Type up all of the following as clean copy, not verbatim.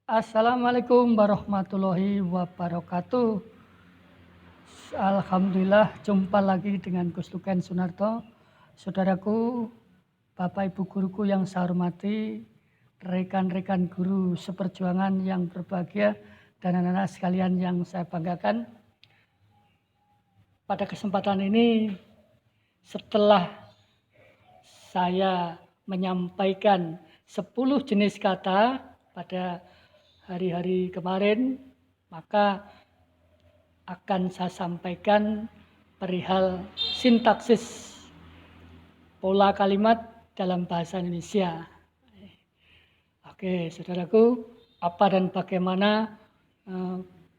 Assalamualaikum warahmatullahi wabarakatuh. Alhamdulillah jumpa lagi dengan Gus Luken Sunarto. Saudaraku, Bapak Ibu guruku yang saya hormati, rekan-rekan guru seperjuangan yang berbahagia, dan anak-anak sekalian yang saya banggakan. Pada kesempatan ini, setelah saya menyampaikan 10 jenis kata pada hari-hari kemarin, maka akan saya sampaikan perihal sintaksis pola kalimat dalam bahasa Indonesia. Oke, saudaraku, apa dan bagaimana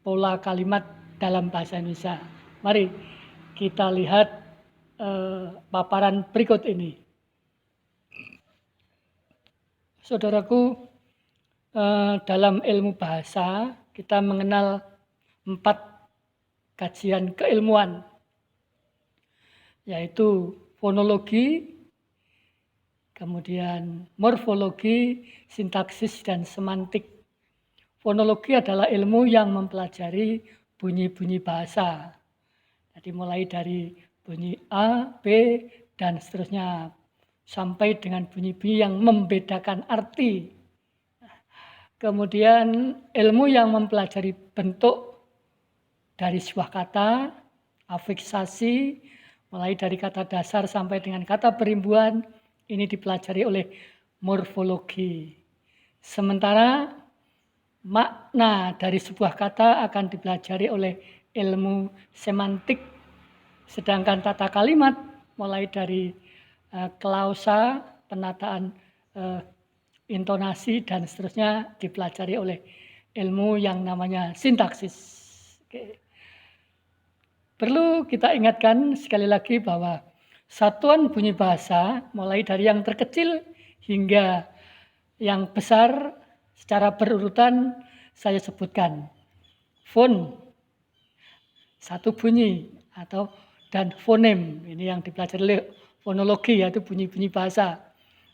pola kalimat dalam bahasa Indonesia? Mari kita lihat paparan berikut ini. Saudaraku, dalam ilmu bahasa kita mengenal 4 kajian keilmuan, yaitu fonologi, kemudian morfologi, sintaksis, dan semantik. Fonologi adalah ilmu yang mempelajari bunyi-bunyi bahasa. Jadi mulai dari bunyi A, B, dan seterusnya, sampai dengan bunyi-bunyi yang membedakan arti. Kemudian ilmu yang mempelajari bentuk dari sebuah kata, afiksasi, mulai dari kata dasar sampai dengan kata perimbuhan, ini dipelajari oleh morfologi. Sementara makna dari sebuah kata akan dipelajari oleh ilmu semantik, sedangkan tata kalimat mulai dari klausa, penataan intonasi, dan seterusnya dipelajari oleh ilmu yang namanya sintaksis. Oke. Perlu kita ingatkan sekali lagi bahwa satuan bunyi bahasa mulai dari yang terkecil hingga yang besar secara berurutan saya sebutkan. Fon, satu bunyi, dan fonem, ini yang dipelajari oleh fonologi, yaitu bunyi-bunyi bahasa.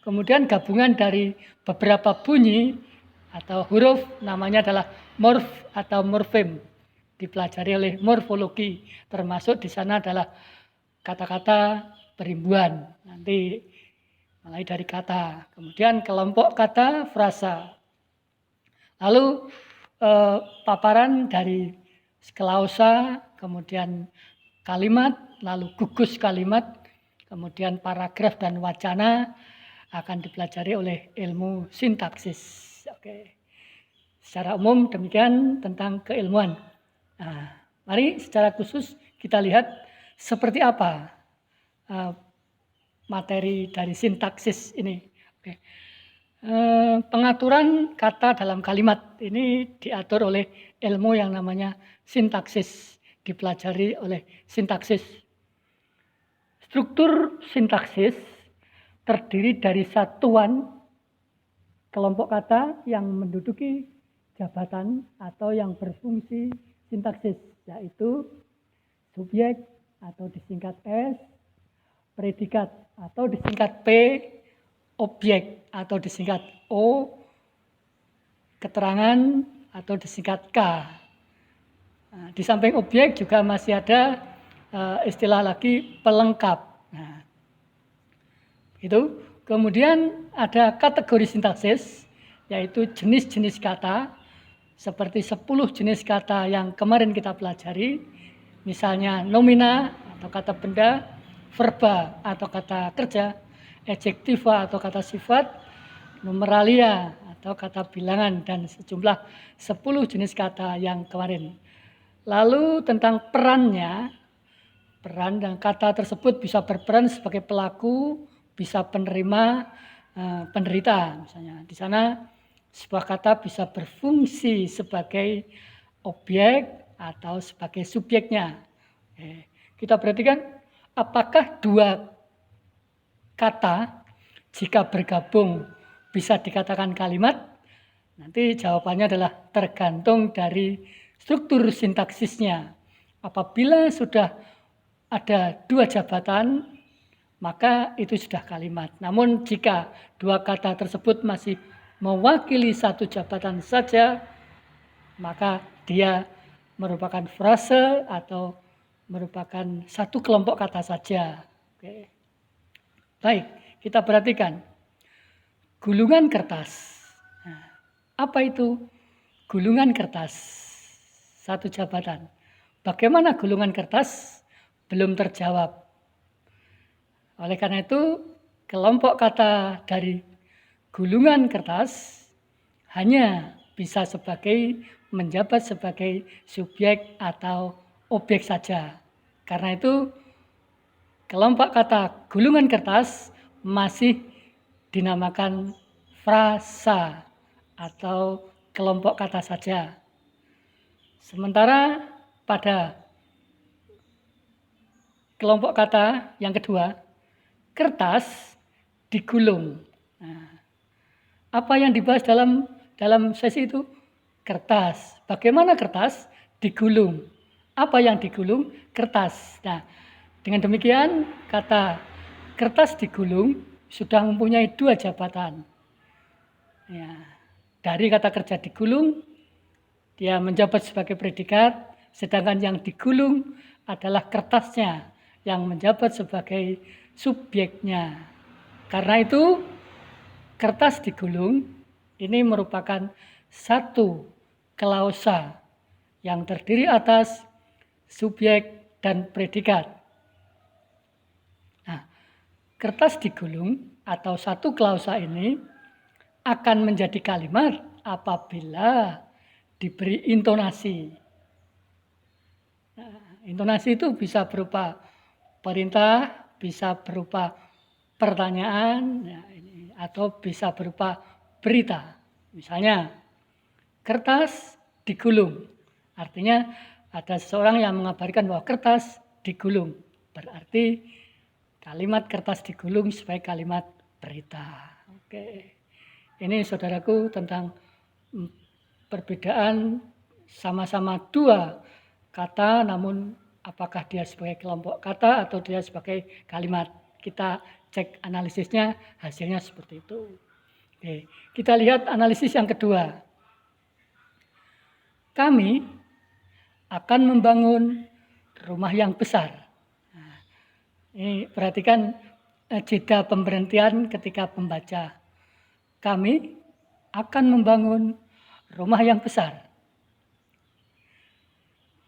Kemudian gabungan dari beberapa bunyi atau huruf namanya adalah morf atau morfem, dipelajari oleh morfologi, termasuk di sana adalah kata-kata perimbuhan, nanti mulai dari kata, kemudian kelompok kata, frasa, lalu paparan dari klausa, kemudian kalimat, lalu gugus kalimat, kemudian paragraf dan wacana akan dipelajari oleh ilmu sintaksis. Oke. Secara umum demikian tentang keilmuan. Nah, mari secara khusus kita lihat seperti apa materi dari sintaksis ini. Oke. Pengaturan kata dalam kalimat ini diatur oleh ilmu yang namanya sintaksis, dipelajari oleh sintaksis. Struktur sintaksis terdiri dari satuan kelompok kata yang menduduki jabatan atau yang berfungsi sintaksis, yaitu subjek atau disingkat S, predikat atau disingkat P, objek atau disingkat O, keterangan atau disingkat K. Nah, di samping objek juga masih ada istilah lagi pelengkap. Nah, itu. Kemudian ada kategori sintaksis, yaitu jenis-jenis kata, seperti 10 jenis kata yang kemarin kita pelajari, misalnya nomina atau kata benda, verba atau kata kerja, adjektiva atau kata sifat, numeralia atau kata bilangan, dan sejumlah 10 jenis kata yang kemarin. Lalu tentang perannya, peran dan kata tersebut bisa berperan sebagai pelaku, bisa penerima, penderita. Misalnya di sana sebuah kata bisa berfungsi sebagai objek atau sebagai subjeknya. Kita perhatikan apakah dua kata jika bergabung bisa dikatakan kalimat. Nanti jawabannya adalah tergantung dari struktur sintaksisnya. Apabila sudah ada dua jabatan, maka itu sudah kalimat. Namun jika dua kata tersebut masih mewakili satu jabatan saja, maka dia merupakan frase atau merupakan satu kelompok kata saja. Oke. Baik, kita perhatikan. Gulungan kertas. Nah, apa itu gulungan kertas? Satu jabatan. Bagaimana gulungan kertas? Belum terjawab. Oleh karena itu, kelompok kata dari gulungan kertas hanya bisa menjabat sebagai subjek atau objek saja. Karena itu, kelompok kata gulungan kertas masih dinamakan frasa atau kelompok kata saja. Sementara pada kelompok kata yang kedua, kertas digulung. Nah, apa yang dibahas dalam sesi itu? Kertas. Bagaimana kertas digulung? Apa yang digulung? Kertas. Nah, dengan demikian kata kertas digulung sudah mempunyai dua jabatan. Ya, dari kata kerja digulung, dia menjabat sebagai predikat, sedangkan yang digulung adalah kertasnya yang menjabat sebagai subjeknya. Karena itu, kertas digulung ini merupakan satu klausa yang terdiri atas subjek dan predikat. Nah, kertas digulung atau satu klausa ini akan menjadi kalimat apabila diberi intonasi. Nah, intonasi itu bisa berupa perintah, bisa berupa pertanyaan, atau bisa berupa berita. Misalnya, kertas digulung. Artinya ada seseorang yang mengabarkan bahwa kertas digulung. Berarti kalimat kertas digulung sebagai kalimat berita. Oke. Ini saudaraku tentang perbedaan sama-sama dua kata, namun apakah dia sebagai kelompok kata atau dia sebagai kalimat. Kita cek analisisnya, hasilnya seperti itu. Oke, kita lihat analisis yang kedua. Kami akan membangun rumah yang besar. Nah, ini perhatikan jeda pemberhentian ketika membaca. Kami akan membangun rumah yang besar.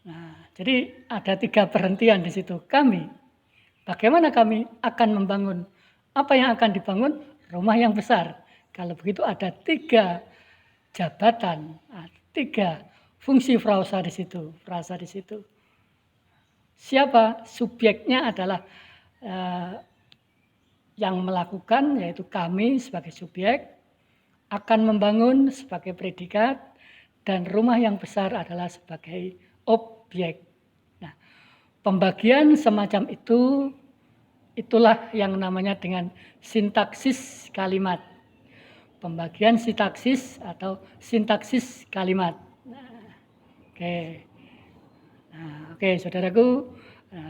Nah, jadi ada 3 perhentian di situ. Kami, bagaimana kami akan membangun? Apa yang akan dibangun? Rumah yang besar. Kalau begitu ada 3 jabatan, 3 fungsi frasa di situ. Siapa? Subjeknya adalah yang melakukan, yaitu kami sebagai subjek, akan membangun sebagai predikat, dan rumah yang besar adalah sebagai objek. Nah, pembagian semacam itu, itulah yang namanya dengan sintaksis kalimat. Pembagian sintaksis atau sintaksis kalimat. Oke, saudaraku,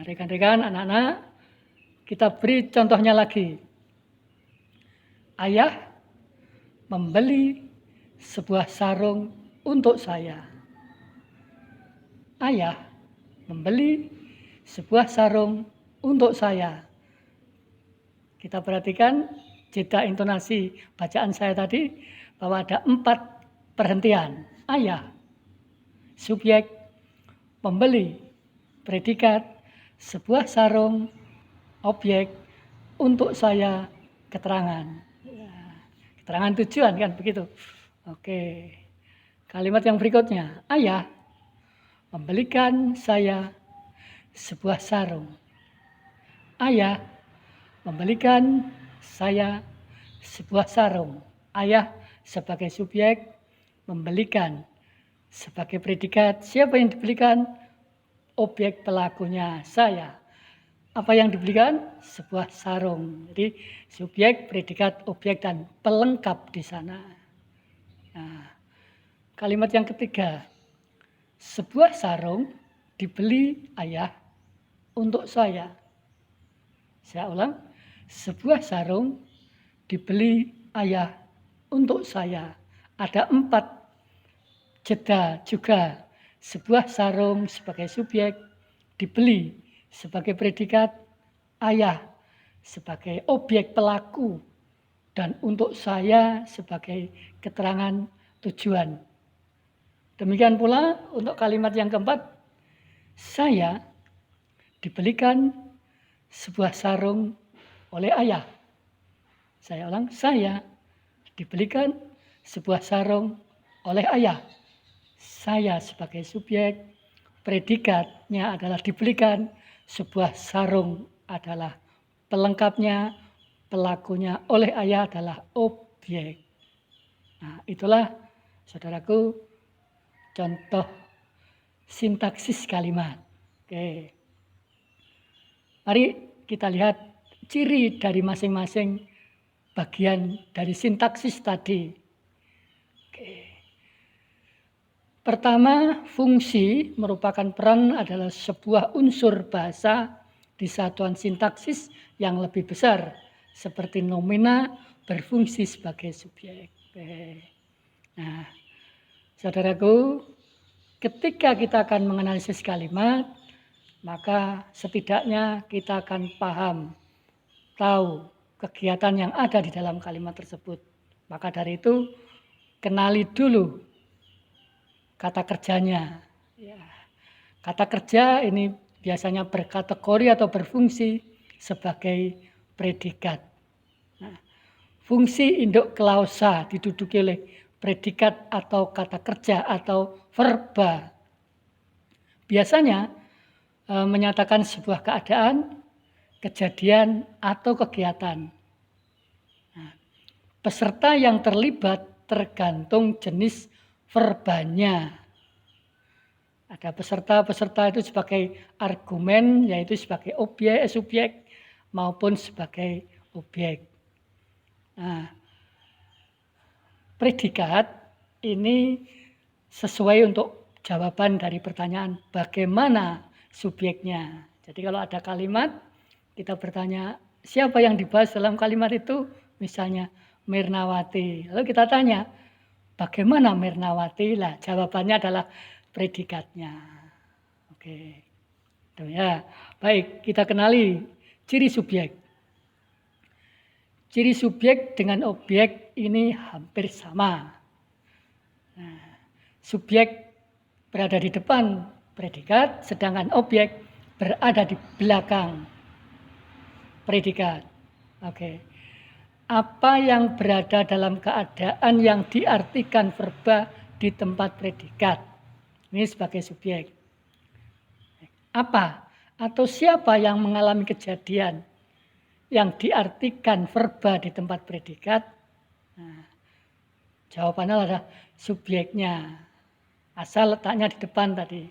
rekan-rekan, anak-anak, kita beri contohnya lagi. Ayah membeli sebuah sarung untuk saya. Ayah membeli sebuah sarung untuk saya. Kita perhatikan jeda intonasi bacaan saya tadi bahwa ada 4 perhentian. Ayah, subjek, membeli, predikat, sebuah sarung, objek, untuk saya, keterangan. Keterangan tujuan kan begitu. Oke. Kalimat yang berikutnya, ayah membelikan saya sebuah sarung. Ayah membelikan saya sebuah sarung. Ayah sebagai subjek, membelikan sebagai predikat. Siapa yang dibelikan? Objek pelakunya, saya. Apa yang dibelikan? Sebuah sarung. Jadi subjek, predikat, objek, dan pelengkap di sana. Nah, kalimat yang ketiga. Sebuah sarung dibeli ayah untuk saya. Saya ulang. Sebuah sarung dibeli ayah untuk saya. ada 4 jeda juga. Sebuah sarung sebagai subjek, dibeli sebagai predikat, ayah sebagai objek pelaku, dan untuk saya sebagai keterangan tujuan. Demikian pula untuk kalimat yang keempat, saya dibelikan sebuah sarung oleh ayah. Saya ulang, saya dibelikan sebuah sarung oleh ayah. Saya sebagai subjek, predikatnya adalah dibelikan, sebuah sarung adalah pelengkapnya, pelakunya oleh ayah adalah objek. Nah, itulah saudaraku contoh sintaksis kalimat. Oke. Mari kita lihat ciri dari masing-masing bagian dari sintaksis tadi. Oke. Pertama, fungsi merupakan peran adalah sebuah unsur bahasa di satuan sintaksis yang lebih besar, seperti nomina berfungsi sebagai subjek. Oke. Nah, saudaraku, ketika kita akan menganalisis kalimat, maka setidaknya kita akan paham, tahu kegiatan yang ada di dalam kalimat tersebut. Maka dari itu, kenali dulu kata kerjanya. Ya. Kata kerja ini biasanya berkategori atau berfungsi sebagai predikat. Nah, fungsi induk klausa diduduki oleh predikat atau kata kerja atau verba. Biasanya menyatakan sebuah keadaan, kejadian, atau kegiatan. Nah, peserta yang terlibat tergantung jenis verbanya. Ada peserta itu sebagai argumen, yaitu sebagai subjek maupun sebagai objek. Nah, predikat ini sesuai untuk jawaban dari pertanyaan bagaimana subjeknya. Jadi kalau ada kalimat, kita bertanya siapa yang dibahas dalam kalimat itu, misalnya Mirnawati. Lalu kita tanya, bagaimana Mirnawati? Lah, jawabannya adalah predikatnya. Oke. Ya, baik, kita kenali ciri subjek. Ciri subjek dengan objek ini hampir sama. Nah, subjek berada di depan predikat, sedangkan objek berada di belakang predikat. Oke. Apa yang berada dalam keadaan yang diartikan verba di tempat predikat? Ini sebagai subjek. Apa atau siapa yang mengalami kejadian yang diartikan verba di tempat predikat? Nah, jawabannya adalah subjeknya. Asal letaknya di depan tadi.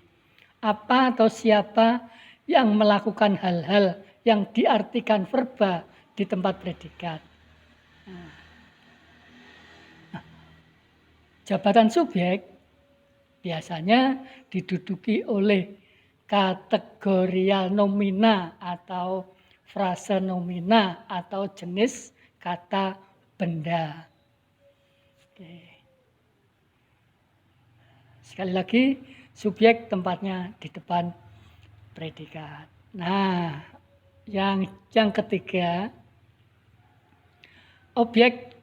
Apa atau siapa yang melakukan hal-hal yang diartikan verba di tempat predikat? Nah, jabatan subjek biasanya diduduki oleh kategorial nomina atau frase nomina atau jenis kata benda. Oke. Sekali lagi, subjek tempatnya di depan predikat. Nah, yang ketiga, objek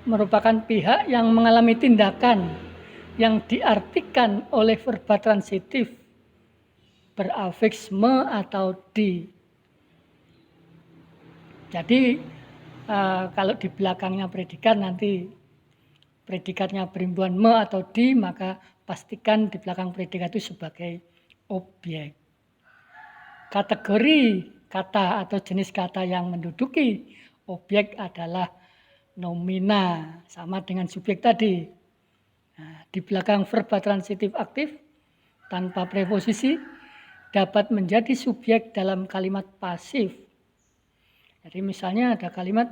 merupakan pihak yang mengalami tindakan yang diartikan oleh verba transitif berafiks me atau di. Jadi kalau di belakangnya predikat nanti predikatnya berimbuhan me atau di, maka pastikan di belakang predikat itu sebagai objek. Kategori kata atau jenis kata yang menduduki objek adalah nomina, sama dengan subjek tadi. Nah, di belakang verba transitif aktif tanpa preposisi dapat menjadi subjek dalam kalimat pasif. Jadi misalnya ada kalimat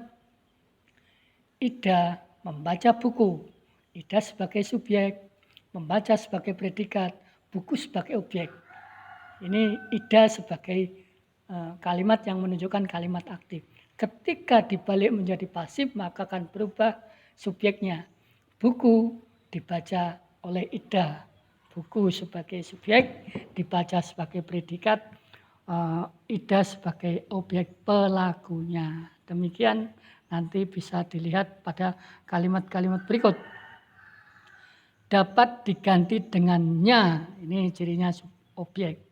Ida membaca buku. Ida sebagai subjek, membaca sebagai predikat, buku sebagai objek. Ini Ida sebagai kalimat yang menunjukkan kalimat aktif. Ketika dibalik menjadi pasif, maka akan berubah subjeknya. Buku dibaca oleh Ida. Buku sebagai subjek, dibaca sebagai predikat, Ida sebagai objek pelakunya. Demikian nanti bisa dilihat pada kalimat-kalimat berikut. Dapat diganti dengannya, ini cirinya objek.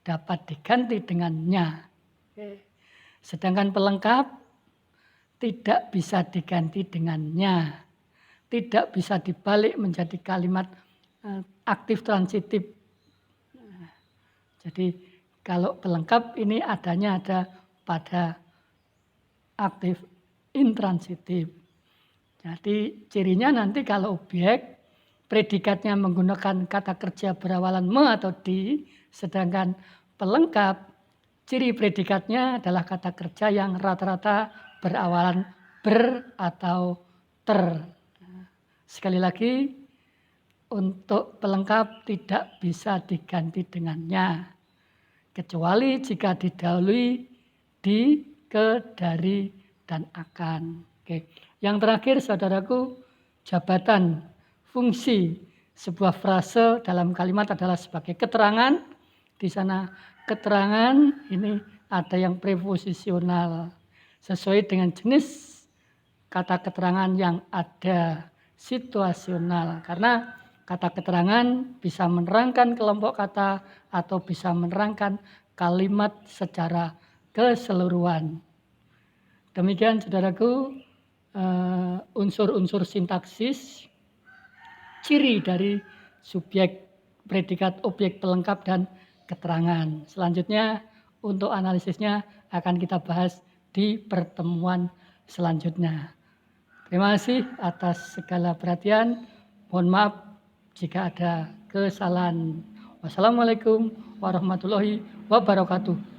Dapat diganti dengannya. Sedangkan pelengkap tidak bisa diganti dengannya. Tidak bisa dibalik menjadi kalimat aktif transitif. Jadi kalau pelengkap ini adanya ada pada aktif intransitif. Jadi cirinya nanti kalau objek predikatnya menggunakan kata kerja berawalan me atau di, sedangkan pelengkap ciri predikatnya adalah kata kerja yang rata-rata berawalan ber atau ter. Sekali lagi, untuk pelengkap tidak bisa diganti dengannya, kecuali jika didahului di, ke, dari, dan akan. Oke. Yang terakhir, saudaraku, jabatan, fungsi sebuah frase dalam kalimat adalah sebagai keterangan. Di sana keterangan ini ada yang preposisional sesuai dengan jenis kata keterangan yang ada, situasional, karena kata keterangan bisa menerangkan kelompok kata atau bisa menerangkan kalimat secara keseluruhan. Demikian saudaraku, unsur-unsur sintaksis, ciri dari subjek, predikat, objek, pelengkap, dan keterangan. Selanjutnya untuk analisisnya akan kita bahas di pertemuan selanjutnya. Terima kasih atas segala perhatian. Mohon maaf jika ada kesalahan. Wassalamualaikum warahmatullahi wabarakatuh.